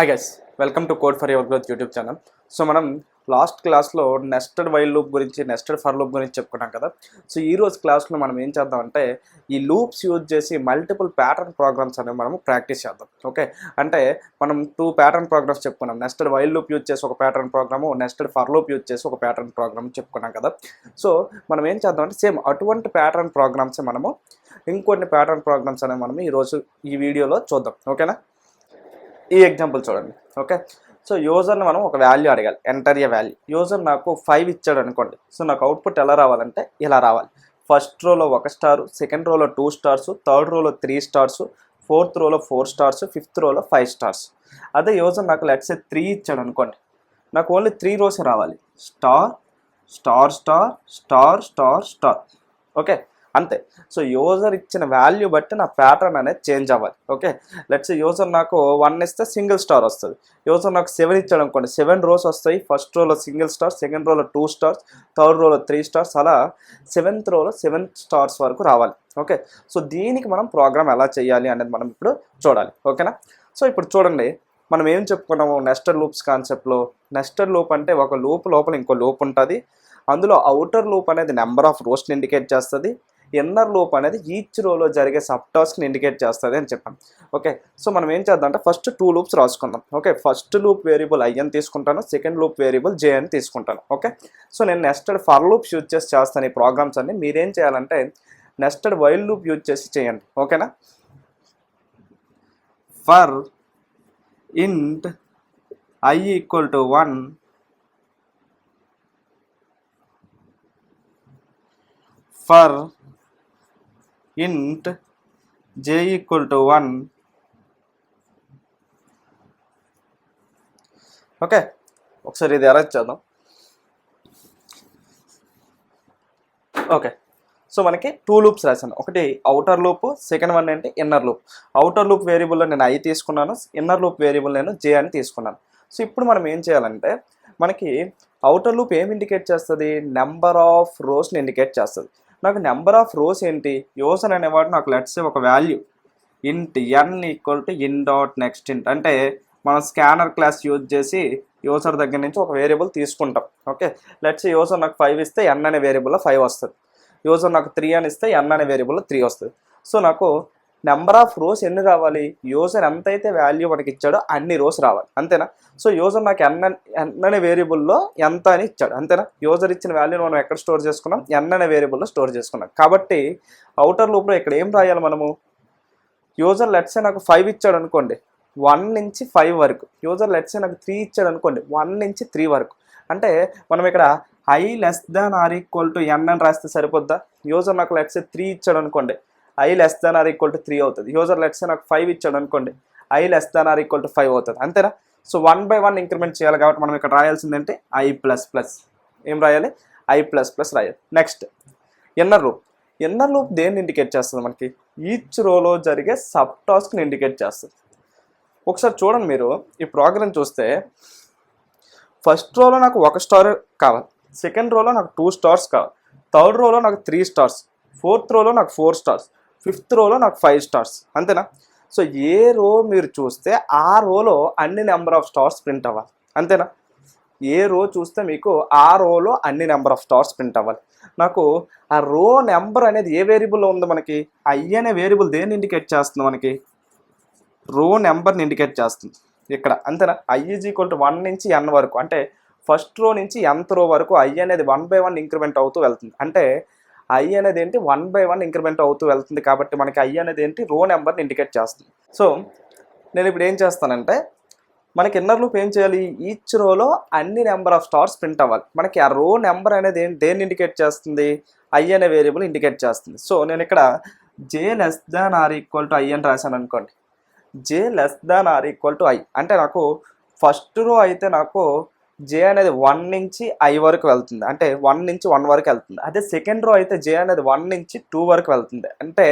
Hi guys, welcome to code for your growth YouTube channel. So మనం last క్లాస్లో nested while loop గురించి, nested for loop గురించి చెప్పుకున్నాం కదా. సో ఈరోజు క్లాస్లో మనం ఏం చేద్దామంటే ఈ లూప్స్ యూజ్ చేసి మల్టిపుల్ ప్యాటర్న్ ప్రోగ్రామ్స్ అనేవి మనము ప్రాక్టీస్ చేద్దాం. ఓకే, అంటే మనం 2 ప్యాటర్న్ ప్రోగ్రామ్స్ చెప్పుకున్నాం. నెస్టెడ్ వైల్ లూప్ యూజ్ చేసి ఒక pattern program, nested for loop use చేసి ఒక ప్యాటర్న్ ప్రోగ్రామ్ చెప్పుకున్నాం కదా. సో మనం ఏం చేద్దామంటే సేమ్ అటువంటి ప్యాటర్న్ ప్రోగ్రామ్స్ మనము ఇంకొన్ని ప్యాటర్న్ ప్రోగ్రామ్స్ అనేవి మనం ఈరోజు ఈ వీడియోలో చూద్దాం. ఓకేనా, ఈ ఎగ్జాంపుల్ చూడండి. ఓకే, సో యూజర్ని మనం ఒక వాల్యూ అడగాలి, ఎంటర్ ఏ వాల్యూ. యూజర్ నాకు 5 ఇచ్చాడు అనుకోండి. సో నాకు అవుట్పుట్ ఎలా రావాలంటే ఇలా రావాలి. ఫస్ట్ రోలో 1 స్టార్, సెకండ్ రోలో 2 స్టార్స్, థర్డ్ రోలో 3 స్టార్స్, ఫోర్త్ రోలో 4 స్టార్స్, ఫిఫ్త్ రోలో 5 స్టార్స్. అదే యూజర్ నాకు లెట్స్ సే 3 ఇచ్చాడు అనుకోండి, నాకు ఓన్లీ 3 రోస్ రావాలి. Star star star star star star. Okay, అంతే. సో యూజర్ ఇచ్చిన వాల్యూ బట్టి నా ప్యాటర్న్ అనేది చేంజ్ అవ్వాలి. ఓకే, లెట్స్ యూజర్ నాకు 1 ఇస్తే సింగిల్ స్టార్ వస్తుంది. యూజర్ నాకు 7 ఇచ్చాడు అనుకోండి, 7 రోస్ వస్తాయి. ఫస్ట్ రోలో సింగిల్ స్టార్, సెకండ్ రోలో 2 స్టార్స్, థర్డ్ రోలో 3 స్టార్స్, అలా 7th రోలో 7 స్టార్స్ వరకు రావాలి. ఓకే, సో దీనికి మనం ప్రోగ్రామ్ ఎలా చేయాలి అనేది మనం ఇప్పుడు చూడాలి. ఓకేనా, సో ఇప్పుడు చూడండి, మనం ఏం చెప్పుకున్నాము నెస్టెడ్ లూప్స్ కాన్సెప్ట్లో. నెస్టెడ్ లూప్ అంటే ఒక లూప్ లోపల ఇంకో లూప్ ఉంటుంది. అందులో అవుటర్ లూప్ అనేది నెంబర్ ఆఫ్ రోస్ని ఇండికేట్ చేస్తుంది. ఇన్నర్ లూప్ అనేది ఈచ్ రోలో జరిగే సబ్ టాస్క్ని ఇండికేట్ చేస్తుంది అని చెప్పాం. ఓకే, సో మనం ఏం చేద్దాం అంటే ఫస్ట్ 2 లూప్స్ రాసుకుందాం. Okay, first loop variable I అని తీసుకుంటాను, సెకండ్ లూప్ వేరియబుల్ జే అని తీసుకుంటాను. ఓకే, సో నేను నెస్టెడ్ ఫర్ లూప్స్ యూజ్ చేసి చేస్తాను ఈ ప్రోగ్రామ్స్ అన్ని. మీరేం చేయాలంటే నెస్టెడ్ వైల్ లూప్ యూజ్ చేసి చేయండి. ఓకేనా, ఫర్ ఇంట్ I equal to 1, for int j equal to 1. Okay, ఒకసారి ఇది ఎలా చేద్దాం. ఓకే, సో మనకి 2 లూప్స్ రాశాను. ఒకటి అవుటర్ లూప్, సెకండ్ వన్ ఏంటి ఇన్నర్ లూప్. అవుటర్ లూప్ వేరియబుల్లో నేను ఐ తీసుకున్నాను, ఇన్నర్ లూప్ వేరియబుల్ నేను జే అని తీసుకున్నాను. సో ఇప్పుడు మనం ఏం చేయాలంటే మనకి అవుటర్ లూప్ ఏం ఇండికేట్ చేస్తుంది, నెంబర్ ఆఫ్ రోస్ని ఇండికేట్ చేస్తుంది. నాకు నెంబర్ ఆఫ్ రోస్ ఏంటి, యూజర్ అనేవాడు నాకు లెట్స్ ఒక value int N equal to in dot next int. అంటే మనం స్కానర్ క్లాస్ యూజ్ చేసి యూజర్ దగ్గర నుంచి ఒక వేరియబుల్ తీసుకుంటాం. ఓకే, లెట్స్ యూజర్ నాకు 5 ఇస్తే ఎన్ అనే వేరియబుల్లో 5 వస్తుంది. యూజర్ నాకు 3 అని ఇస్తే ఎన్ అనే వేరియబుల్లో 3 వస్తుంది. సో నాకు నెంబర్ ఆఫ్ రోస్ ఎన్ని రావాలి, యూజర్ ఎంతైతే వాల్యూ మనకి ఇచ్చాడో అన్ని రోస్ రావాలి. అంతేనా. సో యూజర్ నాకు ఎన్ అనే వేరియబుల్లో ఎంత అని ఇచ్చాడు. అంతేనా. యూజర్ ఇచ్చిన వాల్యూని మనం ఎక్కడ స్టోర్ చేసుకున్నాం, ఎన్ అనే వేరియబుల్లో స్టోర్ చేసుకున్నాం. కాబట్టి అవుటర్ లూప్లో ఇక్కడ ఏం రాయాలి మనము, యూజర్ లెట్సే నాకు 5 ఇచ్చాడు అనుకోండి, 1 నుంచి 5 వరకు. యూజర్ లెట్సే నాకు 3 ఇచ్చాడు అనుకోండి, 1 నుంచి 3 వరకు. అంటే మనం ఇక్కడ I less than or equal to N అని రాస్తే సరిపోద్దా. యూజర్ నాకు లెట్సే 3 ఇచ్చాడు అనుకోండి, I less than or equal to 3 అవుతుంది. యూజర్ లెట్సే నాకు 5 ఇచ్చాడు అనుకోండి, I less than or equal to 5 అవుతుంది. అంతేనా. సో 1 by 1 ఇంక్రిమెంట్ చేయాలి కాబట్టి మనం ఇక్కడ రాయాల్సిందంటే ఐ ప్లస్ ప్లస్. ఏం రాయాలి, ఐ ప్లస్ ప్లస్ రాయాలి. Next inner loop. Inner loop దేన్ని ఇండికేట్ చేస్తుంది, మనకి ఈచ్ రోలో జరిగే సబ్ టాస్క్ని ఇండికేట్ చేస్తుంది. ఒకసారి చూడండి, మీరు ఈ ప్రోగ్రామ్ చూస్తే ఫస్ట్ రోలో నాకు 1 స్టార్ కావాలి, సెకండ్ రోలో నాకు 2 స్టార్స్ కావాలి, థర్డ్ రోలో నాకు 3 స్టార్స్, ఫోర్త్ రోలో నాకు 4 స్టార్స్, ఫిఫ్త్ రోలో నాకు 5 స్టార్స్. అంతేనా. సో ఏ రో మీరు చూస్తే ఆ రోలో అన్ని నెంబర్ ఆఫ్ స్టార్స్ ప్రింట్ అవ్వాలి. అంతేనా. ఏ రో చూస్తే మీకు ఆ రోలో అన్ని నెంబర్ ఆఫ్ స్టార్స్ ప్రింట్ అవ్వాలి. నాకు ఆ రో నెంబర్ అనేది ఏ వేరియబుల్లో ఉంది, మనకి ఐ అనే వేరియబుల్ దేన్ని ఇండికేట్ చేస్తుంది, మనకి రో నెంబర్ని ఇండికేట్ చేస్తుంది ఇక్కడ. అంతేనా. ఐ ఈజ్ ఈక్వల్ టు 1 నుంచి n వరకు, అంటే ఫస్ట్ రో నుంచి nth రో వరకు ఐ అనేది 1 by 1 ఇంక్రిమెంట్ అవుతూ వెళ్తుంది. అంటే ఐ అనేది ఏంటి 1 by 1 ఇంక్రిమెంట్ అవుతూ వెళ్తుంది. కాబట్టి మనకి ఐ అనేది ఏంటి, రో నెంబర్ని ఇండికేట్ చేస్తుంది. సో నేను ఇప్పుడు ఏం చేస్తానంటే మనకి ఇన్నర్ లూప్ ఏం చేయాలి, ఈచ్ రోలో అన్ని నెంబర్ ఆఫ్ స్టార్స్ ప్రింట్ అవ్వాలి. మనకి ఆ రో నెంబర్ అనేది దేన్ని ఇండికేట్ చేస్తుంది, ఐ అనే వేరియబుల్ ఇండికేట్ చేస్తుంది. సో నేను ఇక్కడ J less than or equal to I అని రాశాను అనుకోండి, J less than or equal to I అంటే నాకు ఫస్ట్ రో అయితే నాకు జే అనేది 1 నుంచి ఐ వరకు వెళ్తుంది, అంటే 1 నుంచి 1 వరకు వెళ్తుంది. అదే సెకండ్ రో అయితే జే అనేది 1 నుంచి 2 వరకు వెళ్తుంది, అంటే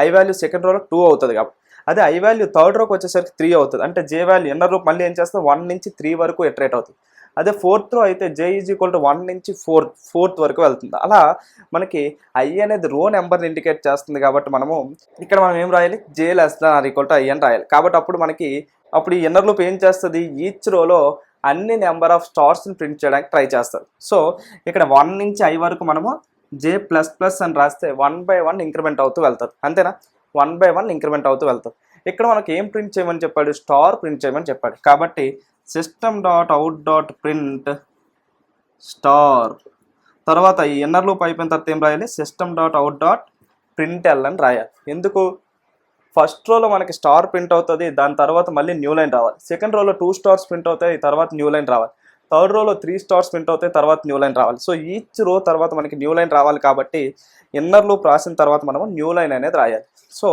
ఐ వాల్యూ సెకండ్ రోలో 2 అవుతుంది కాబట్టి. అదే ఐ వాల్యూ థర్డ్ రోకి వచ్చేసరికి 3 అవుతుంది, అంటే జే వాల్యూ ఇన్నర్ రూప్ మళ్ళీ ఏం చేస్తే 1 నుంచి 3 వరకు ఇటరేట్ అవుతుంది. అదే ఫోర్త్ రో అయితే జే ఈజ్ ఈక్వల్ టు 1 నుంచి 4th వరకు వెళ్తుంది. అలా మనకి ఐ అనేది రో నెంబర్ని ఇండికేట్ చేస్తుంది. కాబట్టి మనం ఇక్కడ ఏం రాయాలి, J less than or equal to I అని రాయాలి. కాబట్టి అప్పుడు మనకి అప్పుడు ఈ ఇన్నర్ లూప్ ఏం చేస్తుంది, ఈచ్ రోలో అన్ని నెంబర్ ఆఫ్ స్టార్స్ని ప్రింట్ చేయడానికి ట్రై చేస్తుంది. సో ఇక్కడ 1 నుంచి I వరకు మనము J++ అని రాస్తే 1 by 1 ఇంక్రిమెంట్ అవుతూ వెళ్తారు, అంతేనా? 1 by 1 ఇంక్రిమెంట్ అవుతూ వెళ్తారు. ఇక్కడ మనకి ఏం ప్రింట్ చేయమని చెప్పాడు, స్టార్ ప్రింట్ చేయమని చెప్పాడు. కాబట్టి system.out.print స్టార్, తర్వాత ఈ ఇన్నర్ లూప్ అయిపోయిన తర్వాత ఏం రాయాలి, system.out.println అని రాయాలి. ఎందుకు, ఫస్ట్ రోలో మనకి స్టార్ ప్రింట్ అవుతుంది, దాని తర్వాత మళ్ళీ న్యూ లైన్ రావాలి. సెకండ్ రోలో 2 స్టార్స్ ప్రింట్ అవుతాయి, తర్వాత న్యూ లైన్ రావాలి. థర్డ్ రోలో 3 స్టార్స్ ప్రింట్ అవుతాయి, తర్వాత న్యూ లైన్ రావాలి. సో ఈచ్ రో తర్వాత మనకి న్యూ లైన్ రావాలి. కాబట్టి ఇన్నర్ లూప్ రాసిన తర్వాత మనము న్యూ లైన్ అనేది రాయాలి. సో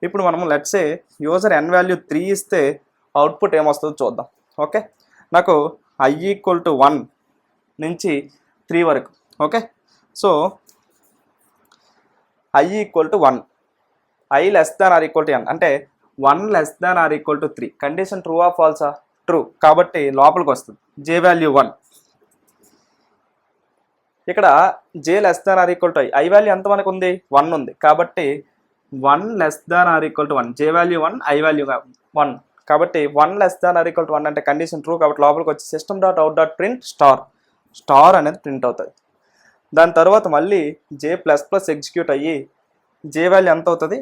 ఇప్పుడు మనము let's say user n value 3 ఇస్తే అవుట్పుట్ ఏమొస్తుందో చూద్దాం. ఓకే, నాకు I = 1 నుంచి 3 వరకు. Okay, so I = 1, I less than or equal to n అంటే 1 less than or equal to 3. Condition true ఆ ఫాల్సా, ట్రూ. కాబట్టి లోపలికి వస్తుంది J వాల్యూ 1. ఇక్కడ J less than or equal to I value ఎంత మనకు ఉంది, 1 ఉంది. కాబట్టి 1 less than or equal to 1, J value 1, I value 1. కాబట్టి 1 less than or equal to 1 అంటే కండిషన్ ట్రూ. కాబట్టి లోపలికి వచ్చి system.out.print స్టార్ అనేది ప్రింట్ అవుతుంది. దాని తర్వాత మళ్ళీ J++ ఎగ్జిక్యూట్ అయ్యి J వాల్యూ ఎంత అవుతుంది,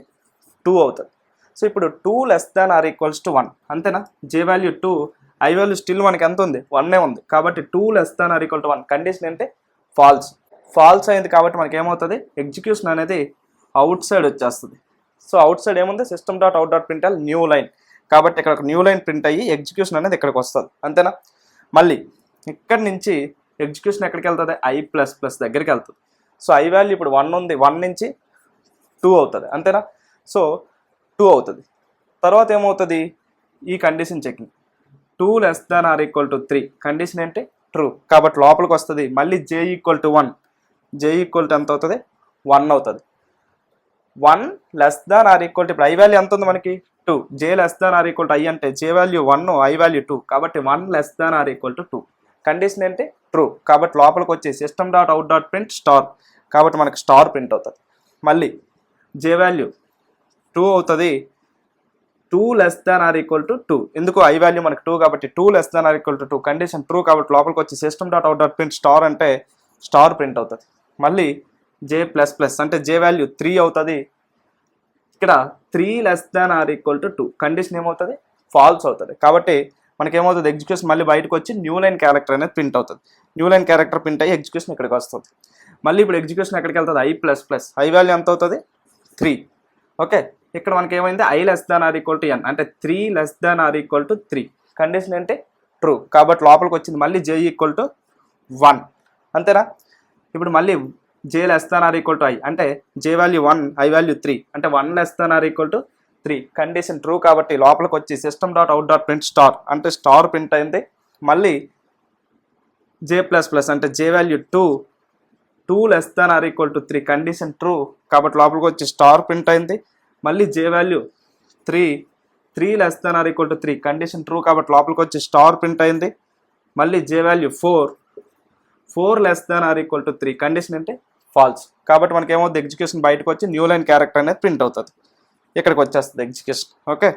2 అవుతుంది. సో ఇప్పుడు 2 less than or equals to 1, అంతేనా? J value 2, I value still మనకి ఎంత ఉంది, 1 ఉంది. కాబట్టి 2 less than or equal to 1 condition ఏంటి, ఫాల్స్ అయింది. కాబట్టి మనకి ఏమవుతుంది, ఎగ్జిక్యూషన్ అనేది అవుట్ సైడ్ వచ్చేస్తుంది. సో అవుట్ సైడ్ ఏముంది, system.out.println న్యూ లైన్. కాబట్టి ఇక్కడ ఒక న్యూ లైన్ ప్రింట్ అయ్యి ఎగ్జిక్యూషన్ అనేది ఇక్కడికి వస్తుంది, అంతేనా? మళ్ళీ ఇక్కడ నుంచి ఎగ్జిక్యూషన్ ఎక్కడికి వెళ్తుంది, I++ దగ్గరికి వెళ్తుంది. సో I వాల్యూ ఇప్పుడు 1 ఉంది, 1 నుంచి 2 అవుతుంది, అంతేనా? సో 2 అవుతుంది. తర్వాత ఏమవుతుంది, ఈ condition checking 2 less than or equal to 3 condition ఏంటి, ట్రూ. కాబట్టి లోపలికి వస్తుంది. మళ్ళీ J = 1, J = ఎంత అవుతుంది, 1 అవుతుంది. 1 less than or equal to, ఇప్పుడు I వాల్యూ ఎంత ఉంది మనకి, 2. J less than or equal to I అంటే J వాల్యూ 1, I వాల్యూ 2. కాబట్టి 1 less than or equal to 2 condition ఏంటి, ట్రూ. కాబట్టి లోపలికి వచ్చి system.out.print స్టార్. కాబట్టి మనకి స్టార్ ప్రింట్ అవుతుంది. మళ్ళీ J వాల్యూ 2 అవుతుంది, 2 less than or equal to 2. ఎందుకు, I వాల్యూ మనకి 2 కాబట్టి 2 less than or equal to 2 condition true. కాబట్టి లోపలికి వచ్చి system.out.print స్టార్ అంటే స్టార్ ప్రింట్ అవుతుంది. మళ్ళీ J++ అంటే J వాల్యూ 3 అవుతుంది. ఇక్కడ 3 less than or equal to 2 condition ఏమవుతుంది, ఫాల్స్ అవుతుంది. కాబట్టి మనకేమవుతుంది, ఎగ్జిక్యూషన్ మళ్ళీ బయటకు వచ్చి న్యూ లైన్ క్యారెక్టర్ అనేది ప్రింట్ అవుతుంది. న్యూ లైన్ క్యారెక్టర్ ప్రింట్ అయ్యి ఎగ్జిక్యూషన్ ఇక్కడికి వస్తుంది. మళ్ళీ ఇప్పుడు ఎగ్జిక్యూషన్ ఎక్కడికి వెళ్తుంది, I++. I వాల్యూ ఎంత అవుతుంది, 3. ఓకే, ఇక్కడ మనకి ఏమైంది, I less than or equal to n అంటే 3 less than or equal to 3 condition ఏంటి, ట్రూ. కాబట్టి లోపలికి వచ్చింది మళ్ళీ J = 1, అంతేనా? ఇప్పుడు మళ్ళీ J less than or equal to I అంటే J వాల్యూ 1, I వాల్యూ 3 అంటే 1 less than or equal to 3 condition true. కాబట్టి లోపలికి వచ్చి system.out.print స్టార్ అంటే స్టార్ ప్రింట్ అయింది. మళ్ళీ J++ అంటే J value 2 less than or equal to 3 condition true. కాబట్టి లోపలికి వచ్చి స్టార్ ప్రింట్ అయింది. మళ్ళీ J value 3 less than or equal to 3 condition true. కాబట్టి లోపలికి వచ్చి స్టార్ ప్రింట్ అయింది. మళ్ళీ J value 4 less than or equal to 3 condition అంటే ఫాల్స్. కాబట్టి మనకి ఏమవుతుంది, ఎగ్జిక్యూషన్ బయటకు వచ్చి న్యూ లైన్ క్యారెక్టర్ అనేది ప్రింట్ అవుతుంది, ఇక్కడికి వచ్చేస్తుంది ఎగ్జిక్యూషన్. ఓకే,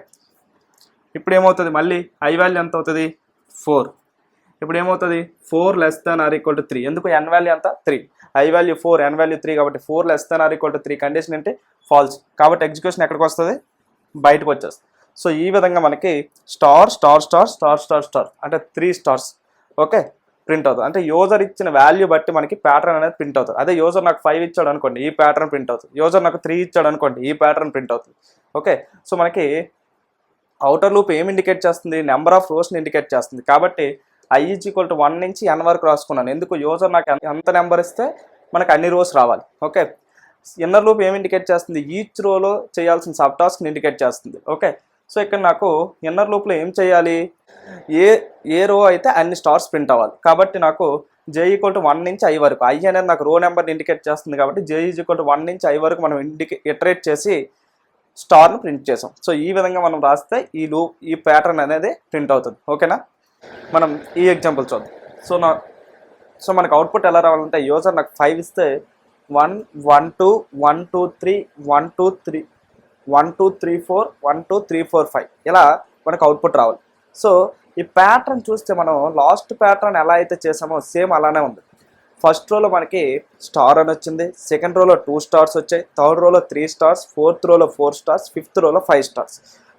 ఇప్పుడు ఏమవుతుంది, మళ్ళీ I వాల్యూ ఎంత అవుతుంది, 4. ఇప్పుడు ఏమవుతుంది, 4 less than or equal to 3 ఎందుకు, n వాల్యూ ఎంత, 3. I వాల్యూ 4, n వాల్యూ 3 కాబట్టి 4 less than or equal to 3 condition అంటే ఫాల్స్. కాబట్టి ఎగ్జిక్యూషన్ ఎక్కడికి వస్తుంది, బయటకు వచ్చేస్తుంది. సో ఈ విధంగా మనకి స్టార్ అంటే 3 స్టార్స్ ఓకే ప్రింట్ అవుతుంది. అంటే యూజర్ ఇచ్చిన వాల్యూ బట్టి మనకి ప్యాటర్న్ అనేది ప్రింట్ అవుతుంది. అదే యూజర్ నాకు 5 ఇచ్చాడు అనుకోండి, ఈ ప్యాటర్న్ ప్రింట్ అవుతుంది. యూజర్ నాకు 3 ఇచ్చాడు అనుకోండి, ఈ ప్యాటర్న్ ప్రింట్ అవుతుంది. ఓకే, సో మనకి అవుటర్ లూప్ ఏం ఇండికేట్ చేస్తుంది, నెంబర్ ఆఫ్ రోస్ని ఇండికేట్ చేస్తుంది. కాబట్టి I = 1 నుంచి n వరకు రాసుకున్నాను. ఎందుకు, యూజర్ నాకు ఎంత నెంబర్ ఇస్తే మనకు అన్ని రోస్ రావాలి. ఓకే, ఇన్నర్ లూప్ ఏం ఇండికేట్ చేస్తుంది, ఈచ్ రోలో చేయాల్సిన సబ్ టాస్క్ని ఇండికేట్ చేస్తుంది. ఓకే, సో ఇక్కడ నాకు ఇన్నర్ లూప్లో ఏం చేయాలి, ఏ రో అయితే అన్ని స్టార్స్ ప్రింట్ అవ్వాలి. కాబట్టి నాకు J = 1 నుంచి I వరకు, I అనేది నాకు రో నెంబర్ని ఇండికేట్ చేస్తుంది. కాబట్టి J = 1 నుంచి I వరకు మనం ఇటరేట్ చేసి స్టార్ను ప్రింట్ చేసాం. సో ఈ విధంగా మనం రాస్తే ఈ ప్యాటర్న్ అనేది ప్రింట్ అవుతుంది. ఓకేనా, మనం ఈ ఎగ్జాంపుల్ చూద్దాం. సో మనకు అవుట్పుట్ ఎలా రావాలంటే, యూజర్ నాకు 5 ఇస్తే 1 1 2 1 2 3 1 2 3 1 2 3 4 1 2 3 4 5 ఇలా మనకు అవుట్పుట్ రావాలి. సో ఈ ప్యాటర్న్ చూస్తే మనం లాస్ట్ ప్యాటర్న్ ఎలా అయితే చేసామో సేమ్ అలానే ఉంది. ఫస్ట్ రోలో మనకి స్టార్ అని వచ్చింది, సెకండ్ రోలో 2 స్టార్స్ వచ్చాయి, థర్డ్ రోలో 3 స్టార్స్, ఫోర్త్ రోలో 4 స్టార్స్, ఫిఫ్త్ రోలో 5 స్టార్స్.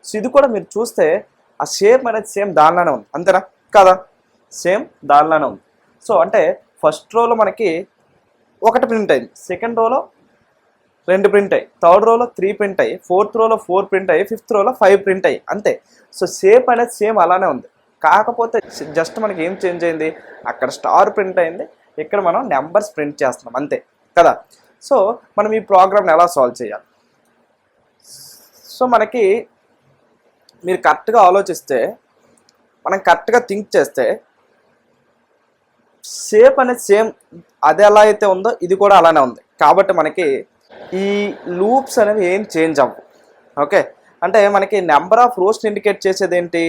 సో ఇది కూడా మీరు చూస్తే ఆ షేప్ అనేది సేమ్ దానిలోనే ఉంది, అంతేనా కదా? సేమ్ దానిలోనే ఉంది. సో అంటే ఫస్ట్ రోలో మనకి 1 ప్రింట్ అయింది, సెకండ్ రోలో 2 ప్రింట్ అయ్యి, థర్డ్ రోలో 3 ప్రింట్ అయ్యి, ఫోర్త్ రోలో 4 ప్రింట్ అయ్యి, ఫిఫ్త్ రోలో 5 ప్రింట్ అయ్యి, అంతే. సో షేప్ అనేది సేమ్ అలానే ఉంది. కాకపోతే జస్ట్ మనకి ఏం చేంజ్ అయింది, అక్కడ స్టార్ ప్రింట్ అయింది, ఇక్కడ మనం నెంబర్స్ ప్రింట్ చేస్తున్నాం, అంతే కదా? సో మనం ఈ ప్రోగ్రామ్ని ఎలా సాల్వ్ చేయాలి? సో మనకి మీరు కరెక్ట్గా ఆలోచిస్తే, మనం కరెక్ట్గా థింక్ చేస్తే షేప్ అనేది సేమ్ అది ఎలా అయితే ఉందో ఇది కూడా అలానే ఉంది. కాబట్టి మనకి ఈ లూప్స్ అనేవి ఏం చేంజ్ అవ్వవు. ఓకే, అంటే మనకి నెంబర్ ఆఫ్ రోస్ని ఇండికేట్ చేసేది ఏంటి,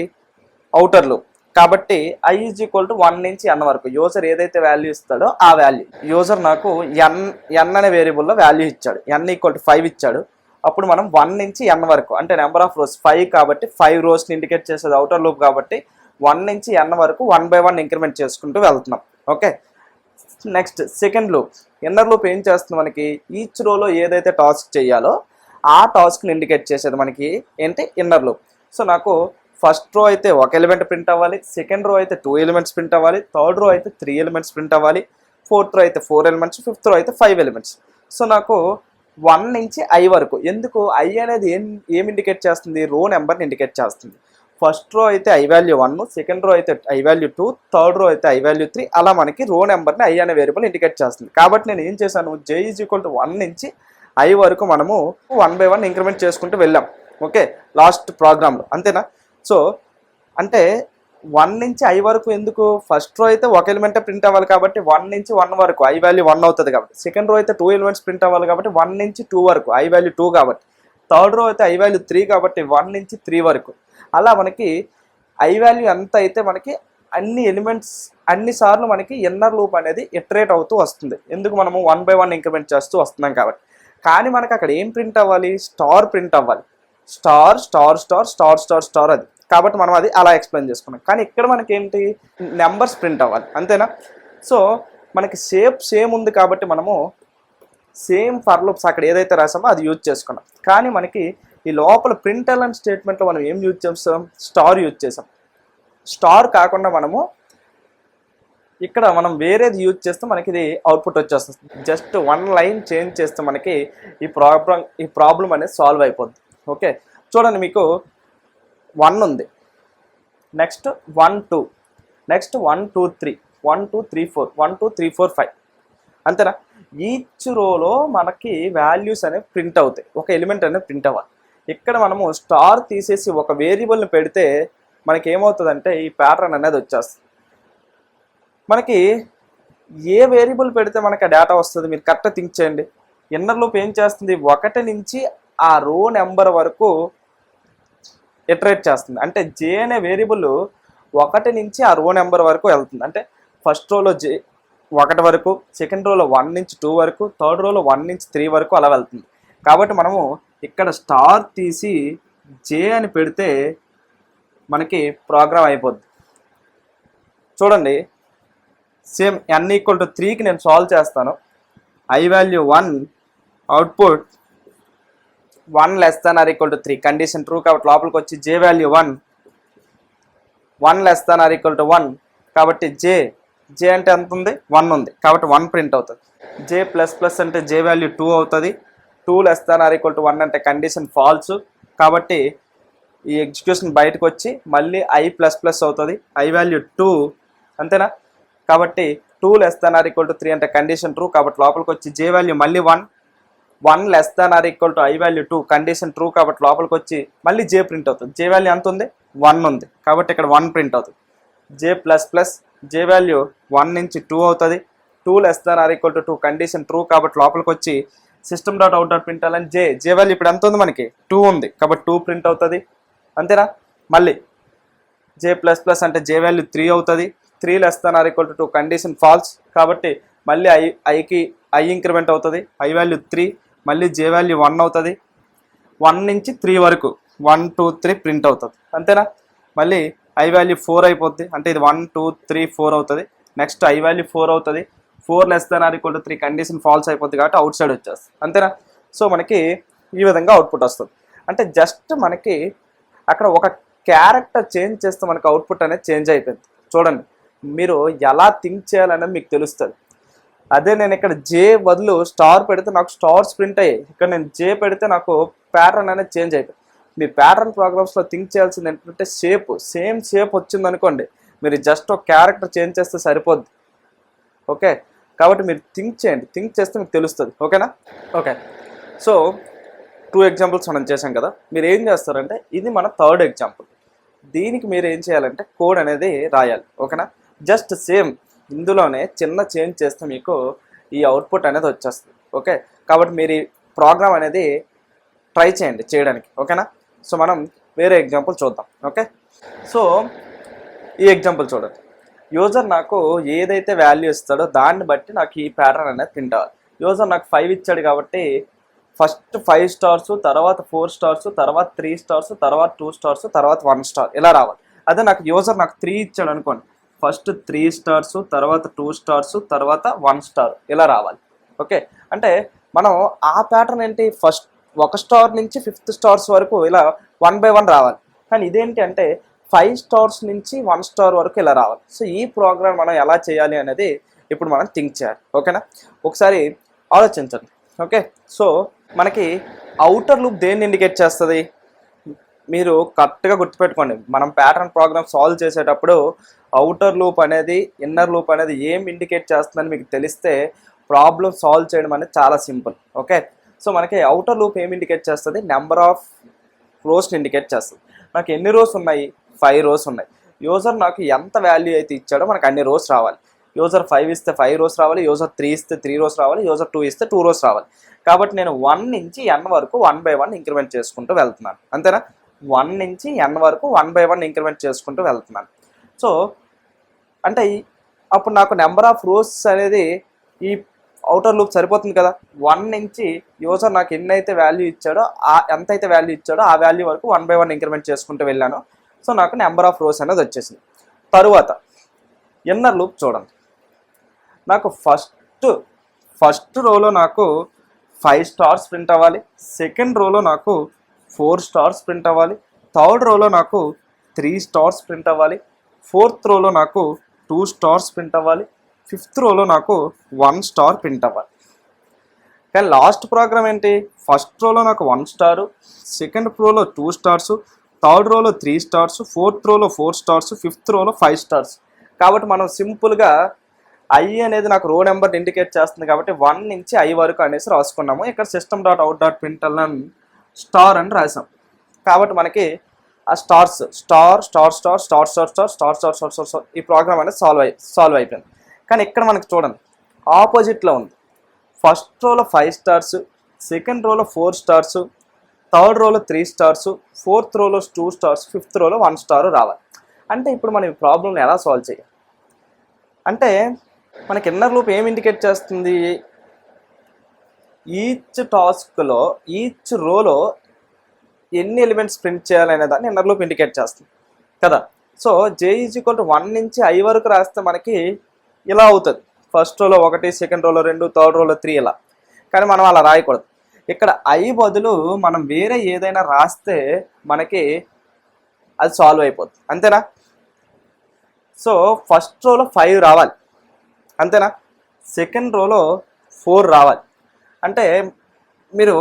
అవుటర్ లూప్. కాబట్టి i = 1 నుంచి n వరకు యూజర్ ఏదైతే వాల్యూ ఇస్తాడో ఆ వాల్యూ, యూజర్ నాకు n అనే వేరియబుల్లో వాల్యూ ఇచ్చాడు, n = 5 ఇచ్చాడు. అప్పుడు మనం 1 నుంచి n వరకు, అంటే నెంబర్ ఆఫ్ రోస్ 5 కాబట్టి 5 రోస్ని ఇండికేట్ చేసేది అవుటర్ లూప్ కాబట్టి 1 నుంచి n వరకు 1 by 1 ఇంక్రిమెంట్ చేసుకుంటూ వెళ్తున్నాం. Okay, next second loop, inner loop ఏం చేస్తుంది, మనకి ఈచ్ రోలో ఏదైతే టాస్క్ చేయాలో ఆ టాస్క్ని ఇండికేట్ చేసేది మనకి ఏంటి, ఇన్నర్ లూప్. సో నాకు ఫస్ట్ రో అయితే 1 ఎలిమెంట్ ప్రింట్ అవ్వాలి, సెకండ్ రో అయితే 2 ఎలిమెంట్స్ ప్రింట్ అవ్వాలి, థర్డ్ రో అయితే 3 ఎలిమెంట్స్ ప్రింట్ అవ్వాలి, ఫోర్త్ రో అయితే 4 ఎలిమెంట్స్, ఫిఫ్త్ రో అయితే 5 ఎలిమెంట్స్. సో నాకు 1 నుంచి i వరకు, ఎందుకు i అనేది ఏం ఇండికేట్ చేస్తుంది, రో నెంబర్ని ఇండికేట్ చేస్తుంది. ఫస్ట్ రో అయితే i వాల్యూ 1, సెకండ్ రో అయితే i వాల్యూ 2, థర్డ్ రో అయితే i వాల్యూ 3, అలా మనకి రో నెంబర్ని i అనే వేరియబుల్ ఇండికేట్ చేస్తుంది. కాబట్టి నేను ఏం చేశాను, j = 1 నుంచి i వరకు మనము 1 by 1 ఇంక్రిమెంట్ చేసుకుంటూ వెళ్ళాం. ఓకే, లాస్ట్ ప్రోగ్రామ్లో, అంతేనా? సో అంటే 1 నుంచి i వరకు ఎందుకు, ఫస్ట్ రో అయితే 1 ఎలిమెంటే ప్రింట్ అవ్వాలి కాబట్టి 1 నుంచి 1 వరకు i వాల్యూ 1 అవుతుంది కాబట్టి, సెకండ్ రో అయితే 2 ఎలిమెంట్స్ ప్రింట్ అవ్వాలి కాబట్టి 1 నుంచి 2 వరకు i వాల్యూ 2 కాబట్టి, థర్డ్ రో అయితే i వాల్యూ 3 కాబట్టి 1 నుంచి 3 వరకు. అలా మనకి i వాల్యూ ఎంత అయితే మనకి అన్ని ఎలిమెంట్స్ అన్నిసార్లు మనకి ఇన్నర్ లూప్ అనేది ఇటరేట్ అవుతూ వస్తుంది, ఎందుకు మనము 1 by 1 ఇంక్రిమెంట్ చేస్తూ వస్తున్నాం కాబట్టి. కానీ మనకి అక్కడ ఏం ప్రింట్ అవ్వాలి, స్టార్ ప్రింట్ అవ్వాలి, star star star star star star అది. కాబట్టి మనం అది అలా ఎక్స్ప్లెయిన్ చేసుకున్నాం. కానీ ఇక్కడ మనకి ఏంటి, నెంబర్స్ ప్రింట్ అవ్వాలి, అంతేనా? సో మనకి షేప్ సేమ్ ఉంది కాబట్టి మనము సేమ్ ఫర్ లూప్స్ అక్కడ ఏదైతే రాసామో అది యూజ్ చేసుకున్నాం. కానీ మనకి ఈ లోపల ప్రింట్ ఎలన్ స్టేట్మెంట్లో మనం ఏం యూజ్ చేస్తాం, స్టార్ యూజ్ చేసాం. స్టార్ కాకుండా మనము ఇక్కడ మనం వేరేది యూజ్ చేస్తే మనకి ఇది అవుట్పుట్ వచ్చేస్తుంది. జస్ట్ 1 లైన్ చేంజ్ చేస్తే మనకి ఈ ప్రాబ్లం అనేది సాల్వ్ అయిపోద్ది. ఓకే, చూడండి, మీకు 1 ఉంది, నెక్స్ట్ 1 2, నెక్స్ట్ 1 2 3, 1 2 3 4, 1 2 3 4 5, అంతేనా? ఈచ్ రోలో మనకి వాల్యూస్ అనేవి ప్రింట్ అవుతాయి, ఒక ఎలిమెంట్ అనేది ప్రింట్ అవ్వాలి. ఇక్కడ మనము స్టార్ తీసేసి ఒక వేరియబుల్ని పెడితే మనకి ఏమవుతుందంటే ఈ ప్యాటర్న్ అనేది వచ్చేస్తుంది. మనకి ఏ వేరియబుల్ పెడితే మనకి ఆ డేటా వస్తుంది, మీరు కరెక్ట్గా థింక్ చేయండి. ఇన్నర్ లూప్ ఏం చేస్తుంది, 1 నుంచి ఆ రో నెంబర్ వరకు ఇటరేట్ చేస్తుంది. అంటే j అనే వేరియబుల్ 1 నుంచి ఆ రో నెంబర్ వరకు వెళ్తుంది. అంటే ఫస్ట్ రోలో j 1 వరకు, సెకండ్ రోలో 1 నుంచి 2 వరకు, థర్డ్ రోలో 1 నుంచి 3 వరకు అలా వెళ్తుంది. కాబట్టి మనము ఇక్కడ స్టార్ తీసి j అని పెడితే మనకి ప్రోగ్రామ్ అయిపోద్ది. చూడండి, సేమ్ n = 3కి నేను సాల్వ్ చేస్తాను. i value 1, output 1 <= 3, condition true కాబట్టి లోపలికి వచ్చి j వాల్యూ 1 <= 1 కాబట్టి j అంటే ఎంత ఉంది, 1 ఉంది కాబట్టి 1 ప్రింట్ అవుతుంది. j++ అంటే j వాల్యూ 2 అవుతుంది. 2 <= 1 అంటే కండిషన్ ఫాల్స్ కాబట్టి ఈ ఎగ్జిక్యూషన్ బయటకు వచ్చి మళ్ళీ i++ అవుతుంది, i వాల్యూ 2, అంతేనా? కాబట్టి 2 <= 3 అంటే కండిషన్ ట్రూ కాబట్టి లోపలికి వచ్చి j వాల్యూ మళ్ళీ 1 <= i వాల్యూ 2, కండిషన్ ట్రూ కాబట్టి లోపలికి వచ్చి మళ్ళీ j ప్రింట్ అవుతుంది. j వాల్యూ ఎంత ఉంది, 1 ఉంది కాబట్టి ఇక్కడ 1 ప్రింట్ అవుతుంది. j వాల్యూ 1 నుంచి 2 అవుతుంది. 2 <= 2, కండిషన్ ట్రూ కాబట్టి లోపలికి వచ్చి system.out.println j వాల్యూ ఇప్పుడు ఎంత ఉంది, మనకి 2 ఉంది కాబట్టి 2 ప్రింట్ అవుతుంది, అంతేనా? మళ్ళీ j++ అంటే j వాల్యూ 3 అవుతుంది. 3 <= 2, కండిషన్ ఫాల్స్ కాబట్టి మళ్ళీ i ఇంక్రిమెంట్ అవుతుంది, i వాల్యూ 3, మళ్ళీ j వాల్యూ 1 అవుతుంది. 1 నుంచి 3 వరకు 1 2 3 ప్రింట్ అవుతుంది, అంతేనా? మళ్ళీ ఐ వాల్యూ 4 అయిపోద్ది, అంటే ఇది 1 2 3 4 అవుతుంది. నెక్స్ట్ ఐ వాల్యూ 4 అవుతుంది, 4 <= 3 కండిషన్ ఫాల్స్ అయిపోద్ది కాబట్టి అవుట్ సైడ్ వచ్చేస్తుంది, అంతేనా. సో మనకి ఈ విధంగా అవుట్పుట్ వస్తుంది. అంటే జస్ట్ మనకి అక్కడ ఒక క్యారెక్టర్ చేంజ్ చేస్తే మనకు అవుట్పుట్ అనేది చేంజ్ అయిపోయింది. చూడండి, మీరు ఎలా థింక్ చేయాలనేది మీకు తెలుస్తుంది. అదే నేను ఇక్కడ జే బదులు స్టార్ పెడితే నాకు స్టార్స్ ప్రింట్ అయ్యాయి, ఇక్కడ నేను జే పెడితే నాకు ప్యాటర్న్ అనేది చేంజ్ అయిపోయింది. మీ ప్యాటర్న్ ప్రోగ్రామ్స్లో థింక్ చేయాల్సింది ఏంటంటే సేమ్ షేప్ వచ్చింది అనుకోండి, మీరు జస్ట్ ఒక క్యారెక్టర్ చేంజ్ చేస్తే సరిపోద్ది. ఓకే, కాబట్టి మీరు థింక్ చేయండి, థింక్ చేస్తే మీకు తెలుస్తుంది. ఓకేనా. ఓకే, సో 2 ఎగ్జాంపుల్స్ మనం చేసాం కదా. మీరు ఏం చేస్తారంటే ఇది మన 3rd ఎగ్జాంపుల్. దీనికి మీరు ఏం చేయాలంటే కోడ్ అనేది రాయాలి. ఓకేనా. జస్ట్ సేమ్ ఇందులోనే చిన్న చేంజ్ చేస్తే మీకు ఈ అవుట్పుట్ అనేది వచ్చేస్తుంది. ఓకే, కాబట్టి మీరు ఈ ప్రోగ్రామ్ అనేది ట్రై చేయండి చేయడానికి. ఓకేనా. సో మనం వేరే ఎగ్జాంపుల్ చూద్దాం. ఓకే, సో ఈ ఎగ్జాంపుల్ చూడండి. యూజర్ నాకు ఏదైతే వాల్యూ ఇస్తాడో దాన్ని బట్టి నాకు ఈ ప్యాటర్న్ అనేది ప్రింట్ అవ్వాలి. యూజర్ నాకు 5 ఇచ్చాడు కాబట్టి ఫస్ట్ 5 స్టార్స్, తర్వాత 4 స్టార్స్, తర్వాత 3 స్టార్స్, తర్వాత 2 స్టార్స్, తర్వాత 1 స్టార్ ఇలా రావాలి. అదే నాకు యూజర్ నాకు 3 ఇచ్చాడు అనుకోండి, ఫస్ట్ 3 స్టార్స్, తర్వాత 2 స్టార్స్, తర్వాత 1 స్టార్ ఇలా రావాలి. ఓకే, అంటే మనం ఆ ప్యాటర్న్ ఏంటి, ఫస్ట్ 1 స్టార్ నుంచి 5th స్టార్స్ వరకు ఇలా 1 by 1 రావాలి. కానీ ఇదేంటి అంటే 5 స్టార్స్ నుంచి 1 స్టార్ వరకు ఇలా రావాలి. సో ఈ ప్రోగ్రామ్ మనం ఎలా చేయాలి అనేది ఇప్పుడు మనం థింక్ చేయాలి. ఓకేనా, ఒకసారి ఆలోచించండి. ఓకే, సో మనకి అవుటర్ లూప్ దేన్ని ఇండికేట్ చేస్తుంది, మీరు కరెక్ట్గా గుర్తుపెట్టుకోండి. మనం ప్యాటర్న్ ప్రోగ్రామ్ సాల్వ్ చేసేటప్పుడు అవుటర్ లూప్ అనేది ఇన్నర్ లూప్ అనేది ఏం ఇండికేట్ చేస్తుందని మీకు తెలిస్తే ప్రాబ్లం సాల్వ్ చేయడం అనేది చాలా సింపుల్. ఓకే, సో మనకి అవుటర్ లూప్ ఏం ఇండికేట్ చేస్తుంది, నెంబర్ ఆఫ్ రోస్ని ఇండికేట్ చేస్తుంది. నాకు ఎన్ని రోస్ ఉన్నాయి, 5 రోస్ ఉన్నాయి. యూజర్ నాకు ఎంత వాల్యూ అయితే ఇచ్చాడో మనకు అన్ని రోస్ రావాలి. యూజర్ 5 ఇస్తే 5 రోస్ రావాలి, యూజర్ 3 ఇస్తే 3 రోస్ రావాలి, యూజర్ 2 ఇస్తే 2 రోస్ రావాలి. కాబట్టి నేను 1 నుంచి n వరకు 1 by 1 ఇంక్రిమెంట్ చేసుకుంటూ వెళ్తున్నాను, అంతేనా. 1 నుంచి n వరకు 1 by 1 ఇంక్రిమెంట్ చేసుకుంటూ వెళ్తున్నాను. సో అంటే అప్పుడు నాకు నెంబర్ ఆఫ్ రోస్ అనేది ఈ అవుటర్ లూప్ సరిపోతుంది కదా. 1 నుంచి యూజర్ నాకు ఎన్నైతే వాల్యూ ఇచ్చాడో ఎంతైతే వాల్యూ ఇచ్చాడో ఆ వాల్యూ వరకు 1 by 1 ఇంక్రిమెంట్ చేసుకుంటూ వెళ్ళాను. సో నాకు నెంబర్ ఆఫ్ రోస్ అనేది వచ్చేసింది. తరువాత ఇన్నర్ లూప్ చూడండి. నాకు ఫస్ట్ రోలో నాకు 5 స్టార్స్ ప్రింట్ అవ్వాలి, సెకండ్ రోలో నాకు 4 స్టార్స్ ప్రింట్ అవ్వాలి, థర్డ్ రోలో నాకు 3 స్టార్స్ ప్రింట్ అవ్వాలి, ఫోర్త్ రోలో నాకు 2 స్టార్స్ ప్రింట్ అవ్వాలి, ఫిఫ్త్ రోలో నాకు 1 స్టార్ ప్రింట్ అవ్వాలి. కానీ లాస్ట్ ప్రోగ్రామ్ ఏంటి, ఫస్ట్ రోలో నాకు 1 స్టారు, సెకండ్ రోలో 2 స్టార్స్, థర్డ్ రోలో 3 స్టార్స్, ఫోర్త్ రోలో 4 స్టార్స్, ఫిఫ్త్ రోలో 5 స్టార్స్. కాబట్టి మనం సింపుల్గా ఐ అనేది నాకు రో నెంబర్ ఇండికేట్ చేస్తుంది కాబట్టి 1 నుంచి ఐ వరకు అనేసి రాసుకున్నాము. ఇక్కడ system.out.println స్టార్ అని రాసాం. కాబట్టి మనకి ఆ stars star star star star star star star star star star star ఈ ప్రోగ్రామ్ అనేది సాల్వ్ అయిపోయింది. కానీ ఇక్కడ మనకి చూడండి ఆపోజిట్లో ఉంది. ఫస్ట్ రోలో 5 స్టార్స్, సెకండ్ రోలో 4 స్టార్స్, థర్డ్ రోలో 3 స్టార్స్, ఫోర్త్ రోలో 2 స్టార్స్, ఫిఫ్త్ రోలో 1 స్టార్ రావాలి. అంటే ఇప్పుడు మనం ఈ ప్రాబ్లమ్ని ఎలా సాల్వ్ చేయాలి అంటే మనకి ఇన్నర్ లూప్ ఏం ఇండికేట్ చేస్తుంది, ఈచ్ టాస్క్లో ఈచ్ రోలో ఎన్ని ఎలిమెంట్స్ ప్రింట్ చేయాలనే దాన్ని ఇన్నర్ లూప్ ఇండికేట్ చేస్తుంది కదా. సో j = 1 నుంచి i వరకు రాస్తే మనకి ఇలా అవుతుంది. ఫస్ట్ రోలో 1, సెకండ్ రోలో 2, థర్డ్ రోలో 3 ఇలా. కానీ మనం అలా రాయకూడదు. ఇక్కడ i బదులు మనం వేరే ఏదైనా రాస్తే మనకి అది సాల్వ్ అయిపోతుంది, అంతేనా. సో ఫస్ట్ రోలో 5 రావాలి, అంతేనా. సెకండ్ రోలో 4 రావాలి. అంటే మీరు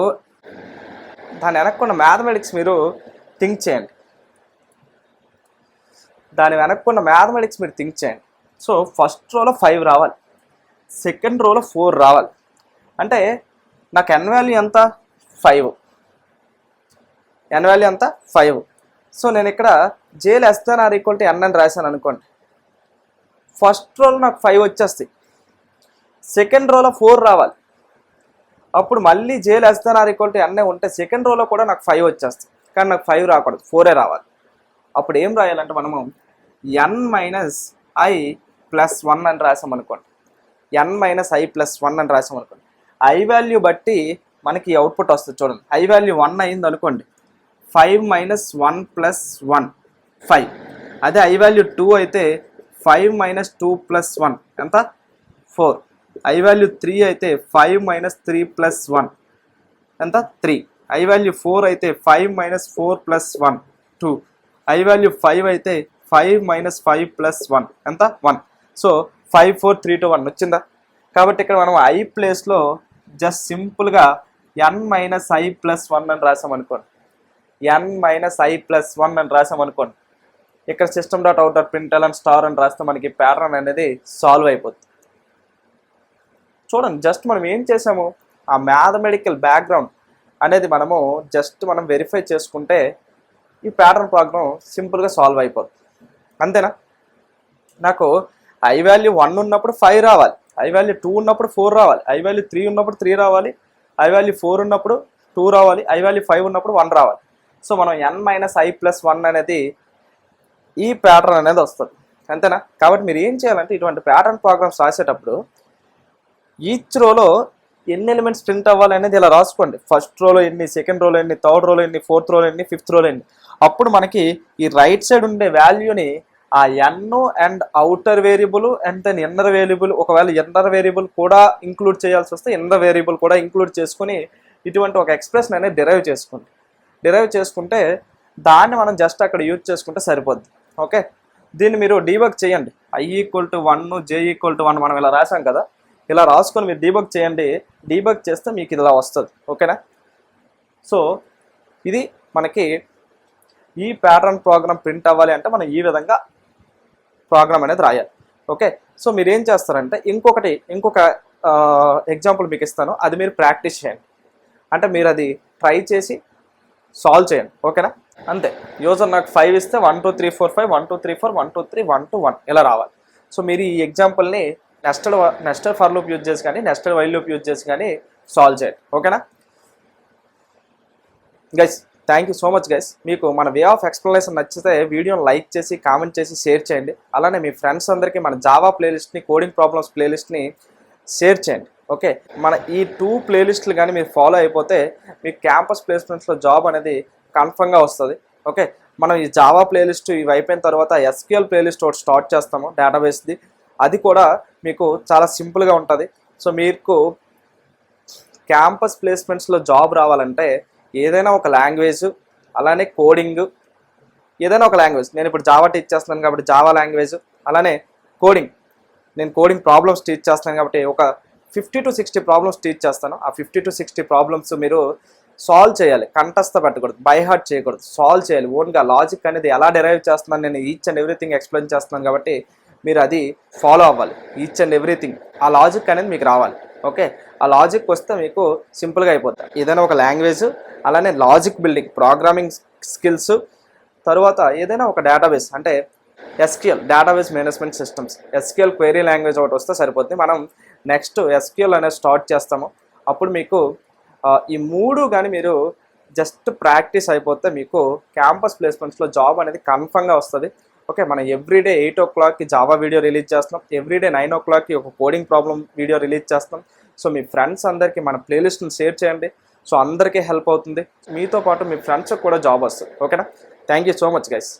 దాని వెనక్కున్న మ్యాథమెటిక్స్ మీరు థింక్ చేయండి, మీరు థింక్ చేయండి. సో ఫస్ట్ రోలో 5 రావాలి, సెకండ్ రోలో 4 రావాలి. అంటే నాకు n వాల్యూ ఎంత 5, n వాల్యూ ఎంత 5. సో నేను ఇక్కడ j <= n అని రాశాను అనుకోండి. ఫస్ట్ రోలో నాకు 5 వచ్చేస్తాయి, సెకండ్ రోలో 4 రావాలి. అప్పుడు మళ్ళీ j <= n ఉంటే సెకండ్ రోలో కూడా నాకు 5 వచ్చేస్తాయి. కానీ నాకు 5 రాకూడదు, 4 రావాలి. అప్పుడు ఏం రాయాలంటే మనము n - i + 1 అని రాసాం అనుకోండి. n - i + 1 అని రాసాం అనుకోండి. i వాల్యూ బట్టి మనకి అవుట్పుట్ వస్తుంది చూడండి. i వాల్యూ 1 అయింది అనుకోండి, 5 - 1 + 1 5. అదే I వాల్యూ 2 అయితే 5 మైనస్ 2 ప్లస్ 1 ఎంత 4. I వాల్యూ 3 అయితే 5 మైనస్ 3 ప్లస్ 1 ఎంత 3. I వాల్యూ 4 అయితే 5 మైనస్ 4 ప్లస్ 1 2. I వాల్యూ 5 అయితే 5 మైనస్ 5 ప్లస్ 1 ఎంత 1. సో 5 4 3 2 1 వచ్చిందా. కాబట్టి ఇక్కడ మనం I ప్లేస్లో జస్ట్ సింపుల్గా n మైనస్ I ప్లస్ 1 అని రాసామనుకోండి, n మైనస్ I ప్లస్ 1 అని రాసామనుకోండి, ఇక్కడ system dot out dot println star అని రాస్తే మనకి ప్యాటర్న్ అనేది సాల్వ్ అయిపోతుంది. చూడండి జస్ట్ మనం ఏం చేసాము, ఆ మ్యాథమెటికల్ బ్యాక్గ్రౌండ్ అనేది మనం వెరిఫై చేసుకుంటే ఈ ప్యాటర్న్ ప్రోగ్రామ్ సింపుల్గా సాల్వ్ అయిపోతుంది. అంతేనా. నాకు I వాల్యూ 1 ఉన్నప్పుడు 5 రావాలి, I వాల్యూ 2 ఉన్నప్పుడు 4 రావాలి, I వాల్యూ 3 ఉన్నప్పుడు 3 రావాలి, I వాల్యూ 4 ఉన్నప్పుడు 2 రావాలి, I వాల్యూ 5 ఉన్నప్పుడు 1 రావాలి. సో మనం n మైనస్ I ప్లస్ 1 అనేది ఈ ప్యాటర్న్ అనేది వస్తుంది. అంతేనా. కాబట్టి మీరు ఏం చేయాలంటే ఇటువంటి ప్యాటర్న్ ప్రోగ్రామ్స్ రాసేటప్పుడు ఈచ్ రోలో ఎన్ని ఎలిమెంట్స్ ప్రింట్ అవ్వాలి అనేది ఇలా రాసుకోండి. ఫస్ట్ రోలో ఎన్ని, సెకండ్ రోలో ఎన్ని, థర్డ్ రోలో ఎన్ని, ఫోర్త్ రోలో ఎన్ని, ఫిఫ్త్ రోలో ఎన్ని. అప్పుడు మనకి ఈ రైట్ సైడ్ ఉండే వాల్యూని ఆ n and outer variable and then inner variable, ఒకవేళ ఇన్నర్ వేరియబుల్ కూడా ఇంక్లూడ్ చేయాల్సి వస్తే ఇన్నర్ వేరియబుల్ కూడా ఇంక్లూడ్ చేసుకుని ఇటువంటి ఒక ఎక్స్ప్రెషన్ అనేది డిరైవ్ చేసుకోండి. డిరైవ్ చేసుకుంటే దాన్ని మనం జస్ట్ అక్కడ యూజ్ చేసుకుంటే సరిపోద్ది. ఓకే, దీన్ని మీరు డీబగ్ చేయండి. I equal to 1 J equal to 1 మనం ఇలా రాసాం కదా, ఇలా రాసుకొని మీరు డీబగ్ చేయండి. డీబగ్ చేస్తే మీకు ఇలా వస్తుంది. ఓకేనా. సో ఇది మనకి ఈ ప్యాటర్న్ ప్రోగ్రామ్ ప్రింట్ అవ్వాలి అంటే మనం ఈ విధంగా ప్రోగ్రామ్ అనేది రాయాలి. ఓకే, సో మీరు ఏం చేస్తారంటే ఇంకొక ఎగ్జాంపుల్ మీకు ఇస్తాను, అది మీరు ప్రాక్టీస్ చేయండి. అంటే మీరు అది ట్రై చేసి సాల్వ్ చేయండి. ఓకేనా. అంతే. యూజర్ నాకు 5 ఇస్తే 1 2 3 4 5 1 2 3 4 1 2 3 1 2 1 ఇలా రావాలి. సో మీరు ఈ ఎగ్జాంపుల్ని నెస్టెడ్ ఫర్ లూప్ యూజ్ చేసి కానీ నెస్టెడ్ వైల్ లూప్ యూజ్ చేసి కానీ సాల్వ్ చేయండి. ఓకేనా guys. Thank you so much guys. మీకు మన వే ఆఫ్ ఎక్స్ప్లెనేషన్ నచ్చితే వీడియోని లైక్ చేసి కామెంట్ చేసి షేర్ చేయండి. అలానే మీ ఫ్రెండ్స్ అందరికీ మన జావా ప్లేలిస్ట్ని, కోడింగ్ ప్రాబ్లమ్స్ ప్లేలిస్ట్ని షేర్ చేయండి. ఓకే, మన ఈ 2 ప్లేలిస్టులు కానీ మీరు ఫాలో అయిపోతే మీకు క్యాంపస్ ప్లేస్మెంట్స్లో జాబ్ అనేది కన్ఫర్మ్గా వస్తుంది. ఓకే, మనం ఈ జావా ప్లేలిస్ట్ ఇవి అయిపోయిన తర్వాత SQL ప్లేలిస్ట్ ఒకటి స్టార్ట్ చేస్తాము డేటాబేస్ది. అది కూడా మీకు చాలా సింపుల్గా ఉంటుంది. సో మీకు క్యాంపస్ ప్లేస్మెంట్స్లో జాబ్ రావాలంటే ఏదైనా ఒక లాంగ్వేజ్, అలానే కోడింగ్, ఏదైనా ఒక లాంగ్వేజ్. నేను ఇప్పుడు జావా టీచ్ చేస్తున్నాను కాబట్టి జావా లాంగ్వేజ్, అలానే నేను కోడింగ్ ప్రాబ్లమ్స్ టీచ్ చేస్తున్నాను కాబట్టి ఒక 50 to 60 ప్రాబ్లమ్స్ టీచ్ చేస్తాను. ఆ 50 to 60 ప్రాబ్లమ్స్ మీరు సాల్వ్ చేయాలి. కంఠస్థ పెట్టకూడదు, బై హార్ట్ చేయకూడదు, సాల్వ్ చేయాలి. ఓన్గా లాజిక్ అనేది ఎలా డెరైవ్ చేస్తున్నాను నేను ఈచ్ అండ్ ఎవ్రీథింగ్ ఎక్స్ప్లెయిన్ చేస్తున్నాను కాబట్టి మీరు అది ఫాలో అవ్వాలి. ఈచ్ అండ్ ఎవ్రీథింగ్ ఆ లాజిక్ అనేది మీకు రావాలి. ఓకే, ఆ లాజిక్ వస్తే మీకు సింపుల్గా అయిపోతుంది. ఏదైనా ఒక లాంగ్వేజ్, అలానే లాజిక్ బిల్డింగ్, ప్రోగ్రామింగ్ స్కిల్స్, తర్వాత ఏదైనా ఒక డేటాబేస్ అంటే SQL database management systems, SQL query language ఒకటి వస్తే సరిపోతుంది. మనం నెక్స్ట్ SQL అనేది స్టార్ట్ చేస్తాము. అప్పుడు మీకు ఈ 3 కానీ మీరు జస్ట్ ప్రాక్టీస్ అయిపోతే మీకు క్యాంపస్ ప్లేస్మెంట్స్లో జాబ్ అనేది కన్ఫర్మ్గా వస్తుంది. ఓకే, మనం ఎవ్రీడే 8 o'clockకి జావా వీడియో రిలీజ్ చేస్తున్నాం, ఎవ్రీడే 9 o'clockకి ఒక కోడింగ్ ప్రాబ్లం వీడియో రిలీజ్ చేస్తున్నాం. సో మీ ఫ్రెండ్స్ అందరికీ మన ప్లేలిస్ట్ని షేర్ చేయండి. సో అందరికీ హెల్ప్ అవుతుంది, మీతో పాటు మీ ఫ్రెండ్స్కి కూడా జాబ్ వస్తుంది. ఓకేనా. Thank you so much guys.